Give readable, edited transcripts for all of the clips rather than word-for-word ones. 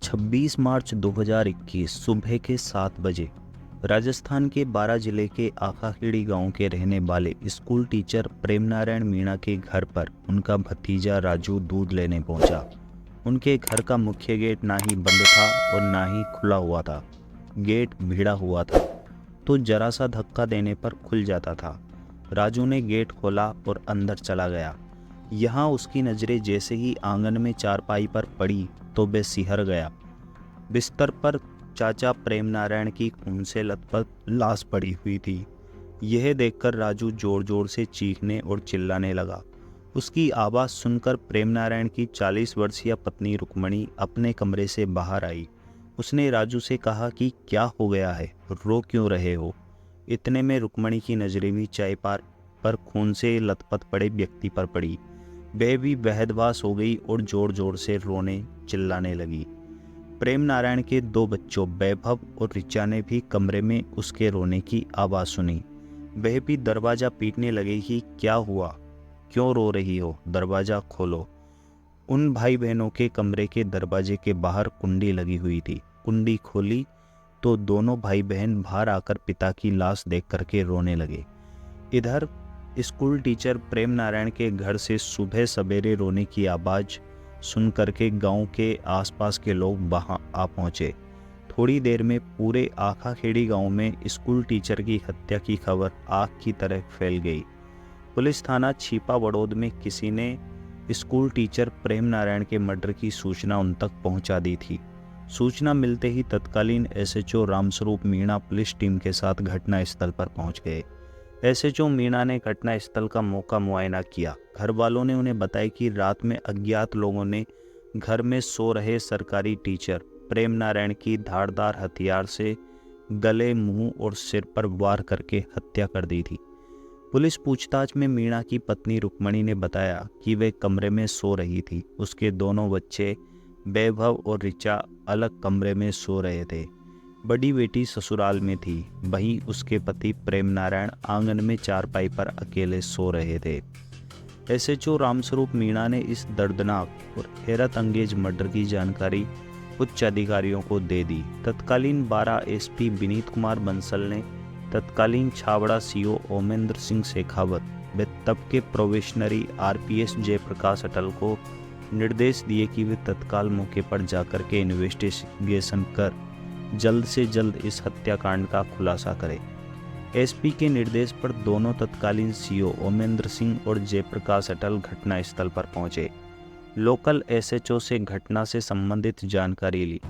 26 मार्च 2021 सुबह के 7 बजे राजस्थान के बारां जिले के आखाखेड़ी गांव के रहने वाले स्कूल टीचर प्रेम नारायण मीणा के घर पर उनका भतीजा राजू दूध लेने पहुंचा। उनके घर का मुख्य गेट ना ही बंद था और ना ही खुला हुआ था। गेट भिड़ा हुआ था तो जरा सा धक्का देने पर खुल जाता था। राजू ने गेट खोला और अंदर चला गया। यहाँ उसकी नज़रें जैसे ही आंगन में चारपाई पर पड़ी तो वे सिहर गया। बिस्तर पर चाचा प्रेम नारायण की खून से लथपथ लाश पड़ी हुई थी। यह देखकर राजू जोर जोर से चीखने और चिल्लाने लगा। उसकी आवाज़ सुनकर प्रेम नारायण की 40 वर्षीय पत्नी रुक्मणी अपने कमरे से बाहर आई। उसने राजू से कहा कि क्या हो गया है, रो क्यों रहे हो। इतने में रुक्मणी की नज़रें भी चायपार पर खून से लथपथ पड़े व्यक्ति पर पड़ी। वह भी बहदवास हो गई और जोर जोर से रोने चिल्लाने लगी। प्रेम नारायण के 2 बच्चों वैभव और ऋचा ने भी कमरे में उसके रोने की आवाज़ सुनी। वह भी दरवाज़ा पीटने लगे कि क्या हुआ, क्यों रो रही हो, दरवाज़ा खोलो। उन भाई बहनों के कमरे के दरवाजे के बाहर कुंडी लगी हुई थी। कुंडी खोली तो दोनों भाई बहन बाहर आकर पिता की लाश देख करके रोने लगे। इधर स्कूल टीचर प्रेम नारायण के घर से सुबह सवेरे रोने की आवाज़ सुन करके गांव के आसपास के लोग वहां आ पहुंचे। थोड़ी देर में पूरे आखाखेड़ी गांव में स्कूल टीचर की हत्या की खबर आग की तरह फैल गई। पुलिस थाना छिपा बड़ौद में किसी ने स्कूल टीचर प्रेम नारायण के मर्डर की सूचना उन तक पहुंचा दी थी। सूचना मिलते ही तत्कालीन SHO Ramswaroop Meena police team के साथ घटना स्थल पर पहुंच गए। एसएचओ मीणा ने घटना स्थल का मौका मुआयना किया। घर वालों ने उन्हें बताया कि रात में अज्ञात लोगों ने घर में सो रहे सरकारी टीचर प्रेम नारायण की धारदार हथियार से गले, मुंह और सिर पर वार करके हत्या कर दी थी। पुलिस पूछताछ में मीणा की पत्नी रुक्मणी ने बताया कि वे कमरे में सो रही थी। उसके दोनों बच्चे वैभव और ऋचा अलग कमरे में सो रहे थे। बड़ी बेटी ससुराल में थी, वहीं उसके पति प्रेम नारायण आंगन में चारपाई पर अकेले सो रहे थे। एसएचओ रामस्वरूप मीणा ने इस दर्दनाक और हैरत अंगेज मर्डर की जानकारी उच्च अधिकारियों को दे दी। तत्कालीन बारां एसपी विनीत कुमार बंसल ने तत्कालीन छावड़ा सीओ ओमेंद्र सिंह शेखावत व तब के प्रोबेशनरी आरपीएस जयप्रकाश अटल को निर्देश दिए कि वे तत्काल मौके पर जाकर के इन्वेस्टिगेशन कर जल्द से जल्द इस हत्याकांड का खुलासा करें। एसपी के निर्देश पर दोनों तत्कालीन सीओ ओमेंद्र सिंह और जयप्रकाश अटल घटना स्थल पर पहुंचे। लोकल एसएचओ से घटना से संबंधित जानकारी ली।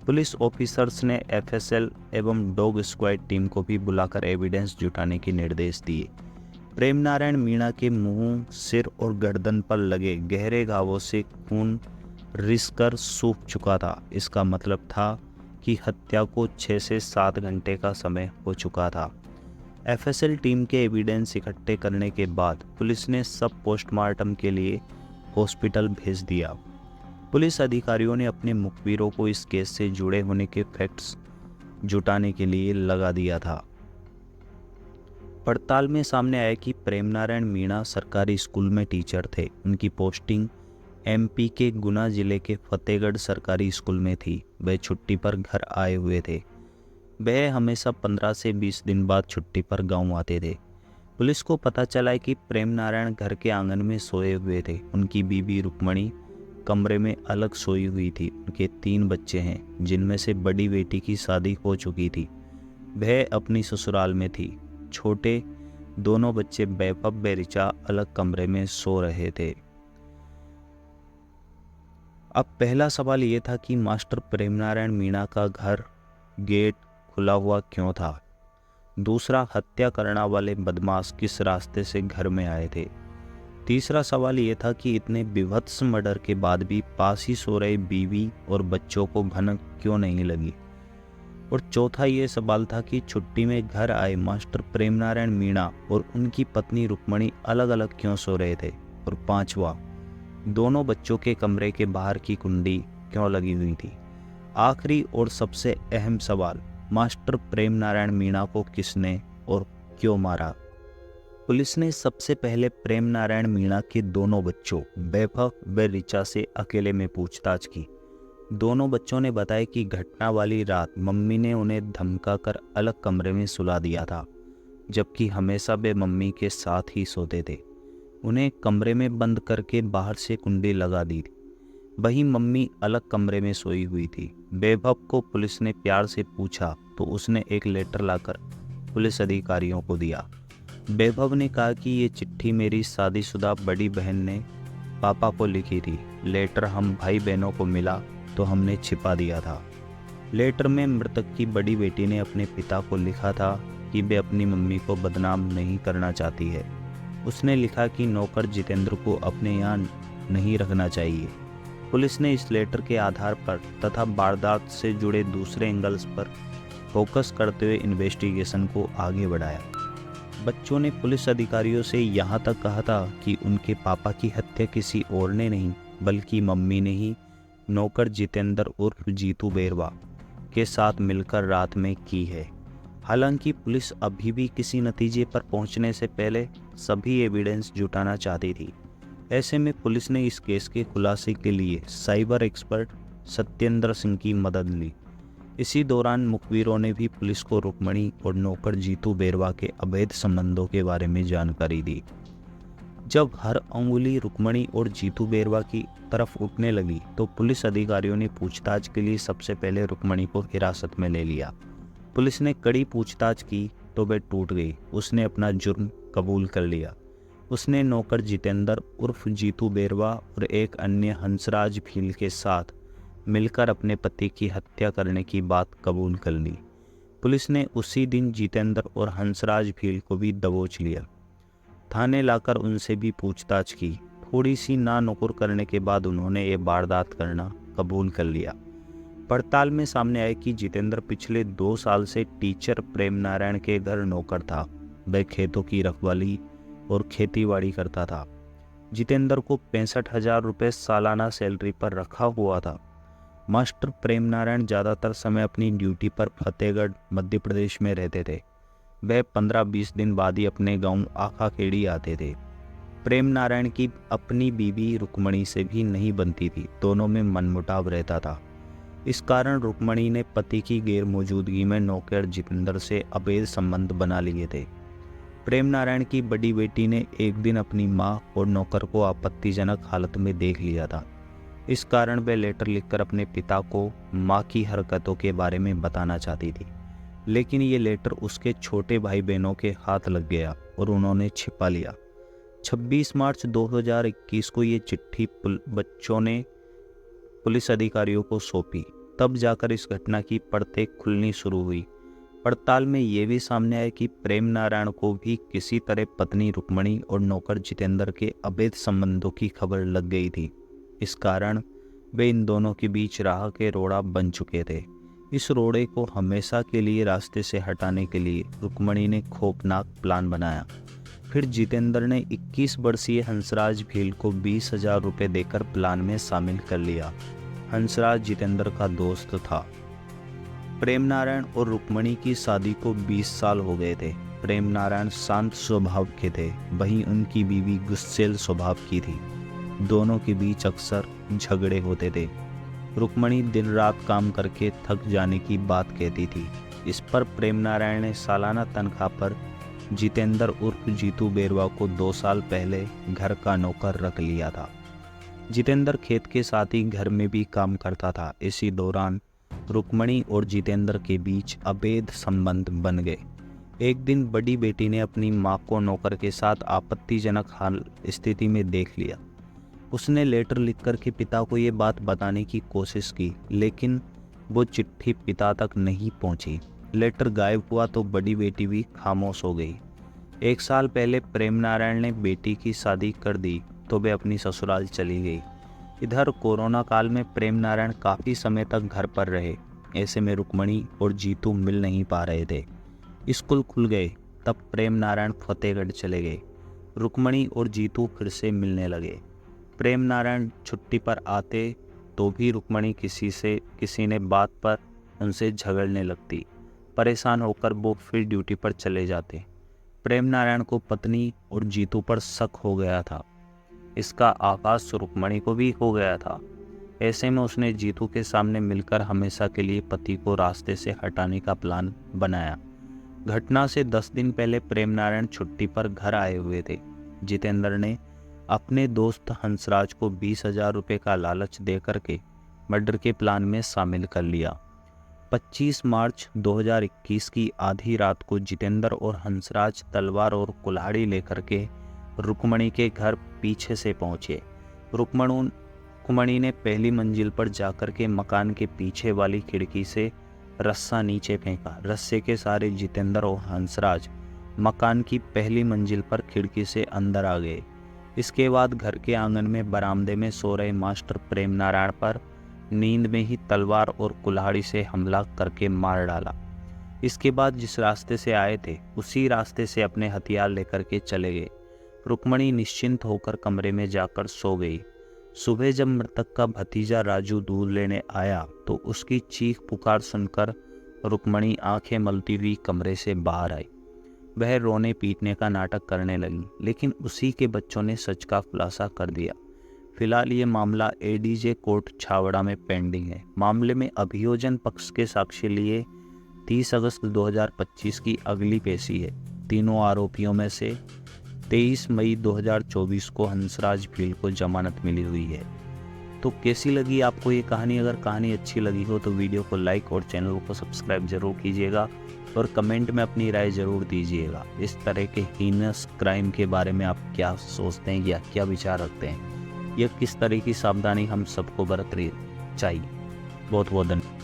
पुलिस ऑफिसर्स ने एफएसएल एवं डॉग स्क्वाड टीम को भी बुलाकर एविडेंस जुटाने के निर्देश दिए। प्रेम नारायण मीणा के मुंह, सिर और गर्दन पर लगे गहरे घावों से खून रिसकर सूख चुका था। इसका मतलब था कि हत्या को 6 से 7 घंटे का समय हो चुका था। एफएसएल टीम के एविडेंस इकट्ठे करने के बाद पुलिस ने सब पोस्टमार्टम के लिए हॉस्पिटल भेज दिया। पुलिस अधिकारियों ने अपने मुखबिरों को इस केस से जुड़े होने के फैक्ट्स जुटाने के लिए लगा दिया था। पड़ताल में सामने आया कि प्रेम नारायण मीणा सरकारी स्कूल में टीचर थे। उनकी पोस्टिंग एमपी के गुना जिले के फतेहगढ़ सरकारी स्कूल में थी। वह छुट्टी पर घर आए हुए थे। वह हमेशा 15 से 20 दिन बाद छुट्टी पर गांव आते थे। पुलिस को पता चला कि प्रेम नारायण घर के आंगन में सोए हुए थे। उनकी बीवी रुक्मणी कमरे में अलग सोई हुई थी। उनके 3 बच्चे हैं, जिनमें से बड़ी बेटी की शादी हो चुकी थी। वह अपनी ससुराल में थी। छोटे दोनों बच्चे वैभव व ऋचा अलग कमरे में सो रहे थे। अब पहला सवाल ये था कि मास्टर प्रेम नारायण मीणा का घर गेट खुला हुआ क्यों था। दूसरा, हत्या करने वाले बदमाश किस रास्ते से घर में आए थे। तीसरा सवाल ये था कि इतने विभत्स मर्डर के बाद भी पास ही सो रहे बीवी और बच्चों को भनक क्यों नहीं लगी। और चौथा ये सवाल था कि छुट्टी में घर आए मास्टर प्रेम नारायण मीणा और उनकी पत्नी रुक्मणी अलग अलग क्यों सो रहे थे। और पांचवा, दोनों बच्चों के कमरे के बाहर की कुंडी क्यों लगी हुई थी। आखिरी और सबसे अहम सवाल, मास्टर प्रेम नारायण मीणा को किसने और क्यों मारा। पुलिस ने सबसे पहले प्रेम नारायण मीणा के दोनों बच्चों वैभव व ऋचा से अकेले में पूछताछ की। दोनों बच्चों ने बताया कि घटना वाली रात मम्मी ने उन्हें धमकाकर अलग कमरे में सुला दिया था, जबकि हमेशा वे मम्मी के साथ ही सोते थे। उन्हें कमरे में बंद करके बाहर से कुंडी लगा दी थी। वहीं मम्मी अलग कमरे में सोई हुई थी। वैभव को पुलिस ने प्यार से पूछा तो उसने एक लेटर लाकर पुलिस अधिकारियों को दिया। वैभव ने कहा कि ये चिट्ठी मेरी शादीशुदा बड़ी बहन ने पापा को लिखी थी। लेटर हम भाई बहनों को मिला तो हमने छिपा दिया था। लेटर में मृतक की बड़ी बेटी ने अपने पिता को लिखा था कि वे अपनी मम्मी को बदनाम नहीं करना चाहती है। उसने लिखा कि नौकर जितेंद्र को अपने यहाँ नहीं रखना चाहिए। पुलिस ने इस लेटर के आधार पर तथा वारदात से जुड़े दूसरे एंगल्स पर फोकस करते हुए इन्वेस्टिगेशन को आगे बढ़ाया। बच्चों ने पुलिस अधिकारियों से यहाँ तक कहा था कि उनके पापा की हत्या किसी और ने नहीं बल्कि मम्मी ने ही नौकर जितेंद्र उर्फ जीतू बेरवा के साथ मिलकर रात में की है। हालांकि पुलिस अभी भी किसी नतीजे पर पहुंचने से पहले सभी एविडेंस जुटाना चाहती थी। ऐसे में पुलिस ने इस केस के खुलासे के लिए साइबर एक्सपर्ट सत्येंद्र सिंह की मदद ली। इसी दौरान मुखबिरों ने भी पुलिस को रुक्मणी और नौकर जीतू बेरवा के अवैध संबंधों के बारे में जानकारी दी। जब हर अंगुली रुक्मणी और जीतू बेरवा की तरफ उठने लगी तो पुलिस अधिकारियों ने पूछताछ के लिए सबसे पहले रुक्मणी को हिरासत में ले लिया। पुलिस ने कड़ी पूछताछ की तो वह टूट गई। उसने अपना जुर्म कबूल कर लिया। उसने नौकर जितेंद्र उर्फ जीतू बेरवा और एक अन्य हंसराज भील के साथ मिलकर अपने पति की हत्या करने की बात कबूल कर ली। पुलिस ने उसी दिन जितेंद्र और हंसराज भील को भी दबोच लिया। थाने लाकर उनसे भी पूछताछ की। थोड़ी सी ना नुकुर करने के बाद उन्होंने ये वारदात करना कबूल कर लिया। पड़ताल में सामने आया कि जितेंद्र पिछले 2 साल से टीचर प्रेम नारायण के घर नौकर था। वह खेतों की रखवाली और खेतीबाड़ी करता था। जितेंद्र को 65,000 रुपये सालाना सैलरी पर रखा हुआ था। मास्टर प्रेम नारायण ज़्यादातर समय अपनी ड्यूटी पर फतेहगढ़ मध्य प्रदेश में रहते थे। वह 15-20 दिन बाद ही अपने गांव आखाखेड़ी आते थे। प्रेम नारायण की अपनी बीवी रुक्मणी से भी नहीं बनती थी। दोनों में मनमुटाव रहता था। इस कारण रुक्मणी ने पति की गैर मौजूदगी में नौकर जितेंद्र से अवैध संबंध बना लिए थे। प्रेम नारायण की बड़ी बेटी ने एक दिन अपनी मां और नौकर को आपत्तिजनक हालत में देख लिया था। इस कारण वह लेटर लिखकर अपने पिता को मां की हरकतों के बारे में बताना चाहती थी, लेकिन ये लेटर उसके छोटे भाई बहनों के हाथ लग गया और उन्होंने छिपा लिया। 26 मार्च 2021 को ये चिट्ठी बच्चों ने पुलिस अधिकारियों को सौंपी। तब जाकर इस घटना की परतें खुलनी शुरू हुई। पड़ताल में ये भी सामने आया कि प्रेम नारायण को भी किसी तरह पत्नी रुक्मणी और नौकर जितेंद्र के अवैध संबंधों की खबर लग गई थी। इस कारण वे इन दोनों के बीच राह के रोड़ा बन चुके थे। इस रोड़े को हमेशा के लिए रास्ते से हटाने के लिए रुक्मणी ने खौफनाक प्लान बनाया। फिर जितेंद्र ने 21 वर्षीय हंसराज भील को 20,000 रुपये देकर प्लान में शामिल कर लिया। हंसराज जितेंद्र का दोस्त था। प्रेम नारायण और रुक्मणी की शादी को 20 साल हो गए थे। प्रेम नारायण शांत स्वभाव के थे, वहीं उनकी बीवी गुस्सैल स्वभाव की थी। दोनों के बीच अक्सर झगड़े होते थे। रुक्मणी दिन रात काम करके थक जाने की बात कहती थी। इस पर प्रेम नारायण ने सालाना तनख्वाह पर जितेंद्र उर्फ जीतू बेरवा को 2 साल पहले घर का नौकर रख लिया था। जितेंद्र खेत के साथ ही घर में भी काम करता था। इसी दौरान रुक्मणी और जितेंद्र के बीच अवैध संबंध बन गए। एक दिन बड़ी बेटी ने अपनी मां को नौकर के साथ आपत्तिजनक हाल स्थिति में देख लिया। उसने लेटर लिखकर के पिता को ये बात बताने की कोशिश की, लेकिन वो चिट्ठी पिता तक नहीं पहुंची। लेटर गायब हुआ तो बड़ी बेटी भी खामोश हो गई। 1 साल पहले प्रेम नारायण ने बेटी की शादी कर दी तो वे अपनी ससुराल चली गई। इधर कोरोना काल में प्रेम नारायण काफ़ी समय तक घर पर रहे। ऐसे में रुक्मणी और जीतू मिल नहीं पा रहे थे। स्कूल खुल गए तब प्रेम नारायण फतेहगढ़ चले गए। रुक्मणी और जीतू फिर से मिलने लगे। प्रेम नारायण छुट्टी पर आते तो भी रुक्मणी किसी ने बात पर उनसे झगड़ने लगती। परेशान होकर वो फिर ड्यूटी पर चले जाते। प्रेम नारायण को पत्नी और जीतू पर शक हो गया था। इसका आभास रुक्मणी को भी हो गया था। ऐसे में उसने जीतू के सामने मिलकर हमेशा के लिए पति को रास्ते से हटाने का प्लान बनाया। घटना से 10 दिन पहले प्रेम नारायण छुट्टी पर घर आए हुए थे। जितेंद्र ने अपने दोस्त हंसराज को 20,000 रुपये का लालच दे करके मर्डर के प्लान में शामिल कर लिया। 25 मार्च 2021 की आधी रात को जितेंद्र और हंसराज तलवार और कुल्हाड़ी लेकर के रुक्मणी के घर पीछे से पहुंचे। रुक्मणी ने पहली मंजिल पर जाकर के मकान के पीछे वाली खिड़की से रस्सा नीचे फेंका। रस्से के सहारे जितेंद्र और हंसराज मकान की पहली मंजिल पर खिड़की से अंदर आ गए। इसके बाद घर के आंगन में बरामदे में सो रहे मास्टर प्रेम नारायण पर नींद में ही तलवार और कुल्हाड़ी से हमला करके मार डाला। इसके बाद जिस रास्ते से आए थे उसी रास्ते से अपने हथियार लेकर के चले गए। रुक्मणी निश्चिंत होकर कमरे में जाकर सो गई। सुबह जब मृतक का भतीजा राजू दूध लेने आया तो उसकी चीख पुकार सुनकर रुक्मणी आंखें मलती हुई कमरे से बाहर आई। वह रोने पीटने का नाटक करने लगी, लेकिन उसी के बच्चों ने सच का खुलासा कर दिया। फिलहाल ये मामला एडीजे कोर्ट छावड़ा में पेंडिंग है। मामले में अभियोजन पक्ष के साक्ष्य लिए 30 अगस्त 2025 की अगली पेशी है। तीनों आरोपियों में से 23 मई 2024 को हंसराज भील को जमानत मिली हुई है। तो कैसी लगी आपको ये कहानी? अगर कहानी अच्छी लगी हो तो वीडियो को लाइक और चैनल को सब्सक्राइब जरूर कीजिएगा और कमेंट में अपनी राय जरूर दीजिएगा। इस तरह के हीनस क्राइम के बारे में आप क्या सोचते हैं या क्या विचार रखते हैं? यह किस तरह की सावधानी हम सबको बरतनी चाहिए? बहुत बहुत धन्यवाद।